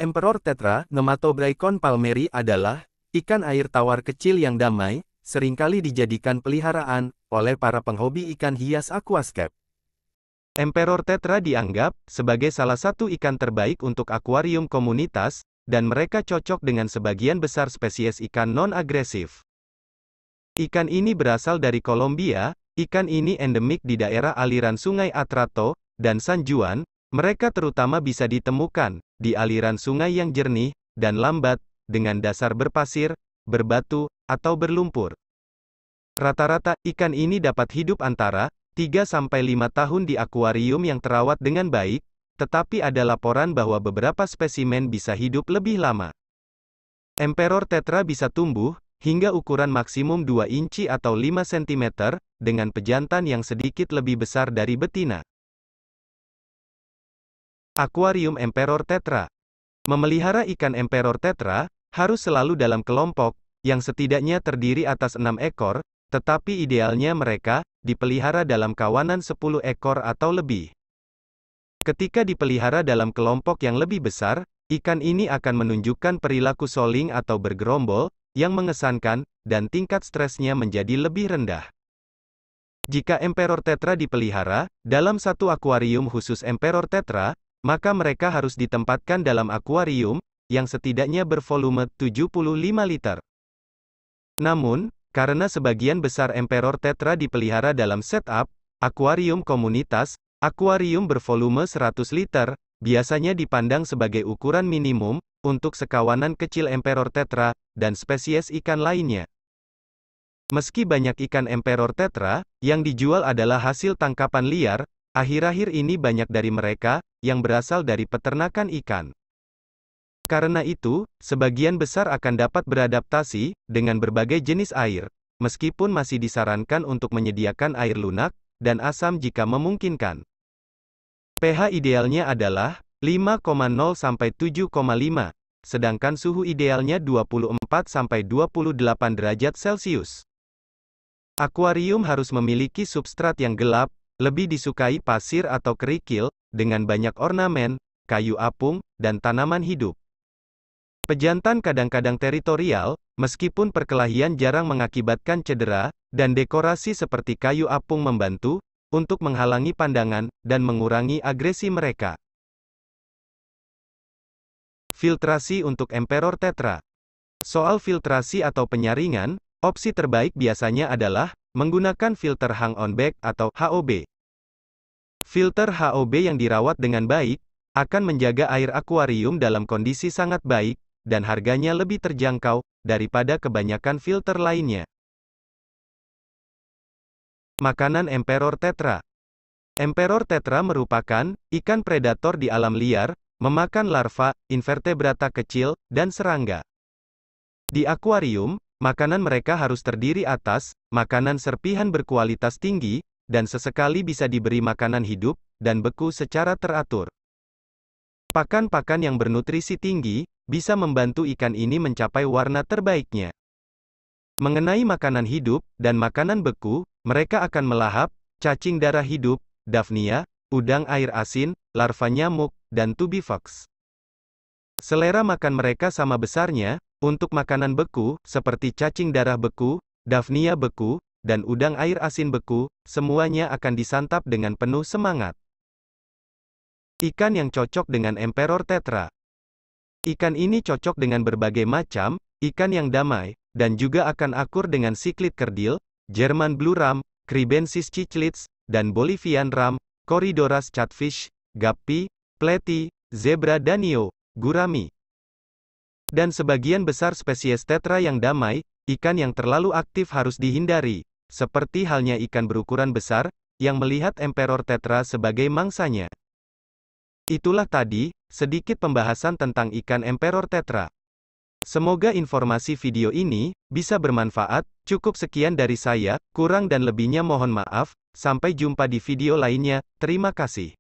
Emperor Tetra Nematobraikon palmeri adalah ikan air tawar kecil yang damai, seringkali dijadikan peliharaan oleh para penghobi ikan hias aquascape. Emperor Tetra dianggap sebagai salah satu ikan terbaik untuk akuarium komunitas, dan mereka cocok dengan sebagian besar spesies ikan non-agresif. Ikan ini berasal dari Kolombia. Ikan ini endemik di daerah aliran Sungai Atrato dan San Juan. Mereka terutama bisa ditemukan di aliran sungai yang jernih dan lambat, dengan dasar berpasir, berbatu, atau berlumpur. Rata-rata, ikan ini dapat hidup antara 3-5 tahun di akuarium yang terawat dengan baik, tetapi ada laporan bahwa beberapa spesimen bisa hidup lebih lama. Emperor Tetra bisa tumbuh hingga ukuran maksimum 2 inci atau 5 cm, dengan pejantan yang sedikit lebih besar dari betina. Akuarium Emperor Tetra. Memelihara ikan Emperor Tetra harus selalu dalam kelompok yang setidaknya terdiri atas 6 ekor, tetapi idealnya mereka dipelihara dalam kawanan 10 ekor atau lebih. Ketika dipelihara dalam kelompok yang lebih besar, ikan ini akan menunjukkan perilaku soling atau bergerombol yang mengesankan, dan tingkat stresnya menjadi lebih rendah. Jika Emperor Tetra dipelihara dalam satu akuarium khusus Emperor Tetra, maka mereka harus ditempatkan dalam akuarium yang setidaknya bervolume 75 liter. Namun, karena sebagian besar Emperor Tetra dipelihara dalam setup akuarium komunitas, akuarium bervolume 100 liter biasanya dipandang sebagai ukuran minimum untuk sekawanan kecil Emperor Tetra dan spesies ikan lainnya. Meski banyak ikan Emperor Tetra yang dijual adalah hasil tangkapan liar, akhir-akhir ini banyak dari mereka yang berasal dari peternakan ikan. Karena itu, sebagian besar akan dapat beradaptasi dengan berbagai jenis air, meskipun masih disarankan untuk menyediakan air lunak dan asam jika memungkinkan. pH idealnya adalah 5,0 sampai 7,5, sedangkan suhu idealnya 24 sampai 28 derajat Celcius. Akuarium harus memiliki substrat yang gelap, lebih disukai pasir atau kerikil, dengan banyak ornamen, kayu apung, dan tanaman hidup. Pejantan kadang-kadang teritorial, meskipun perkelahian jarang mengakibatkan cedera, dan dekorasi seperti kayu apung membantu untuk menghalangi pandangan dan mengurangi agresi mereka. Filtrasi untuk Emperor Tetra. Soal filtrasi atau penyaringan, opsi terbaik biasanya adalah menggunakan filter hang on back atau HOB. Filter HOB yang dirawat dengan baik akan menjaga air akuarium dalam kondisi sangat baik, dan harganya lebih terjangkau daripada kebanyakan filter lainnya. Makanan Emperor Tetra. Emperor Tetra merupakan ikan predator di alam liar, memakan larva, invertebrata kecil, dan serangga. Di akuarium, makanan mereka harus terdiri atas makanan serpihan berkualitas tinggi, dan sesekali bisa diberi makanan hidup dan beku secara teratur. Pakan-pakan yang bernutrisi tinggi bisa membantu ikan ini mencapai warna terbaiknya. Mengenai makanan hidup dan makanan beku, mereka akan melahap cacing darah hidup, Daphnia, udang air asin, larva nyamuk, dan tubifox. Selera makan mereka sama besarnya. Untuk makanan beku, seperti cacing darah beku, Daphnia beku, dan udang air asin beku, semuanya akan disantap dengan penuh semangat. Ikan yang cocok dengan Emperor Tetra. Ikan ini cocok dengan berbagai macam ikan yang damai, dan juga akan akur dengan siklit kerdil, German Blue Ram, Kribensis cichlitz, dan Bolivian Ram, Corydoras catfish, Guppy, Platy, Zebra danio, Gurami. Dan sebagian besar spesies tetra yang damai, ikan yang terlalu aktif harus dihindari, seperti halnya ikan berukuran besar, yang melihat Emperor Tetra sebagai mangsanya. Itulah tadi, sedikit pembahasan tentang ikan Emperor Tetra. Semoga informasi video ini bisa bermanfaat. Cukup sekian dari saya, kurang dan lebihnya mohon maaf. Sampai jumpa di video lainnya, terima kasih.